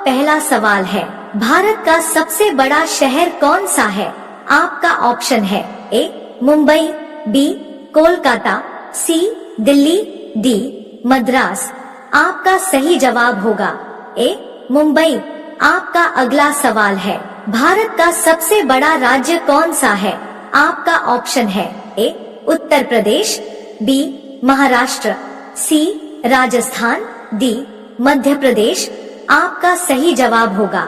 पहला सवाल है, भारत का सबसे बड़ा शहर कौन सा है? आपका ऑप्शन है ए मुंबई, बी कोलकाता, सी दिल्ली, डी मद्रास। आपका सही जवाब होगा ए मुंबई। आपका अगला सवाल है, भारत का सबसे बड़ा राज्य कौन सा है? आपका ऑप्शन है ए उत्तर प्रदेश, बी महाराष्ट्र, सी राजस्थान, डी मध्य प्रदेश। आपका सही जवाब होगा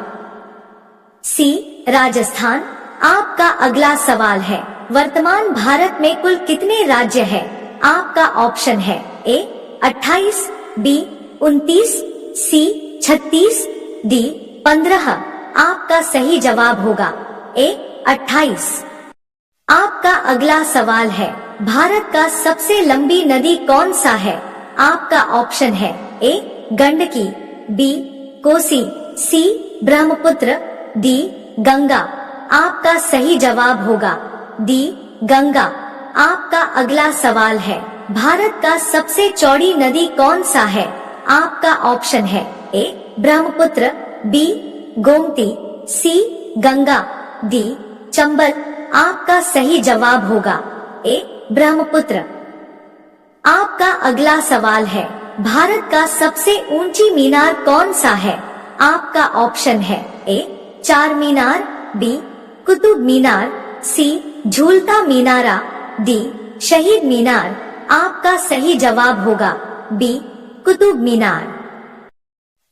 सी राजस्थान। आपका अगला सवाल है, वर्तमान भारत में कुल कितने राज्य हैं? आपका ऑप्शन है ए 28, बी 29, सी 36, डी 15। आपका सही जवाब होगा ए 28। आपका अगला सवाल है, भारत का सबसे लंबी नदी कौन सा है? आपका ऑप्शन है ए गंडकी, बी कोसी, सी ब्रह्मपुत्र, डी गंगा। आपका सही जवाब होगा डी गंगा। आपका अगला सवाल है, भारत का सबसे चौड़ी नदी कौन सा है? आपका ऑप्शन है ए ब्रह्मपुत्र, बी गोमती, सी गंगा, डी चंबल। आपका सही जवाब होगा ए ब्रह्मपुत्र। आपका अगला सवाल है, भारत का सबसे ऊंची मीनार कौन सा है? आपका ऑप्शन है ए चार मीनार, बी कुतुब मीनार, सी झूलता मीनारा, डी शहीद मीनार। आपका सही जवाब होगा बी कुतुब मीनार।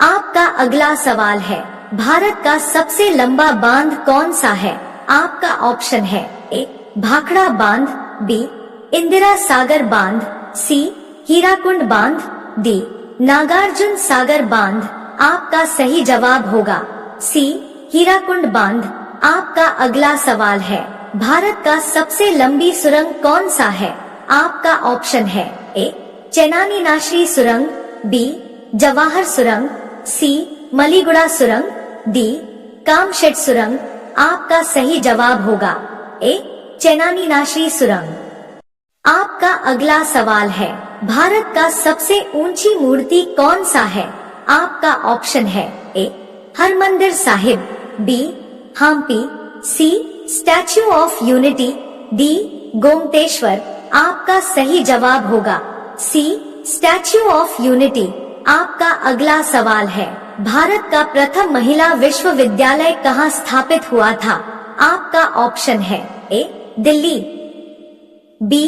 आपका अगला सवाल है, भारत का सबसे लंबा बांध कौन सा है? आपका ऑप्शन है ए भाखड़ा बांध, बी इंदिरा सागर बांध, सी हीराकुंड बांध, डी नागार्जुन सागर बांध। आपका सही जवाब होगा सी हीराकुंड बांध। आपका अगला सवाल है, भारत का सबसे लंबी सुरंग कौन सा है? आपका ऑप्शन है ए चेनानी नाशरी सुरंग, बी जवाहर सुरंग, सी मलीगुड़ा सुरंग, डी कामशेट सुरंग। आपका सही जवाब होगा ए चेनानी नाशरी सुरंग। आपका अगला सवाल है, भारत का सबसे ऊंची मूर्ति कौन सा है? आपका ऑप्शन है A Harmandir Sahib, B Hampi, C Statue of Unity, D Gomateshwar. आपका सही जवाब होगा सी स्टैच्यू ऑफ यूनिटी। आपका अगला सवाल है, भारत का प्रथम महिला विश्वविद्यालय कहाँ स्थापित हुआ था? आपका ऑप्शन है ए दिल्ली, बी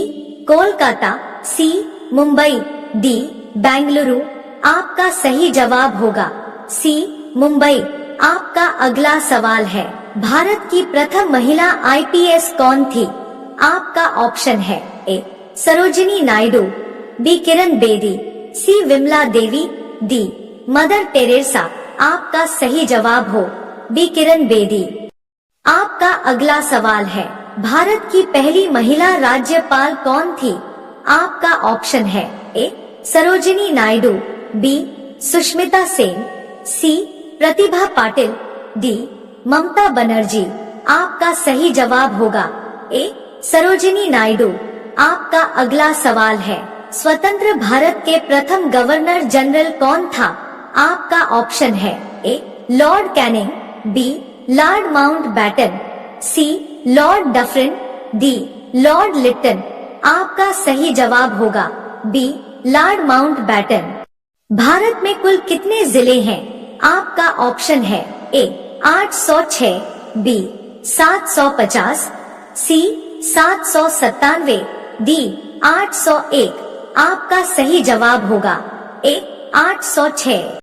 कोलकाता, सी मुंबई, डी बेंगलुरु। आपका सही जवाब होगा सी मुंबई। आपका अगला सवाल है, भारत की प्रथम महिला आईपीएस कौन थी? आपका ऑप्शन है ए सरोजिनी नायडू, बी किरण बेदी, सी Vimla Devi, D mother Teresa. आपका सही जवाब हो बी किरण बेदी। आपका अगला सवाल है, भारत की पहली महिला राज्यपाल कौन थी? आपका ऑप्शन है ए सरोजिनी नायडू, बी सुष्मिता सेन, सी प्रतिभा पाटिल, डी ममता बनर्जी। आपका सही जवाब होगा ए सरोजिनी नायडू। आपका अगला सवाल है, स्वतंत्र भारत के प्रथम गवर्नर जनरल कौन था? आपका ऑप्शन है A Lord Canning, B Lord Mountbatten, C Lord Dufferin, D Lord Lytton. आपका सही जवाब होगा बी लॉर्ड माउंटबैटन। भारत में कुल कितने जिले हैं? आपका ऑप्शन है ए 806, बी 750, सी 797, डी 801। आपका सही जवाब होगा ए 806।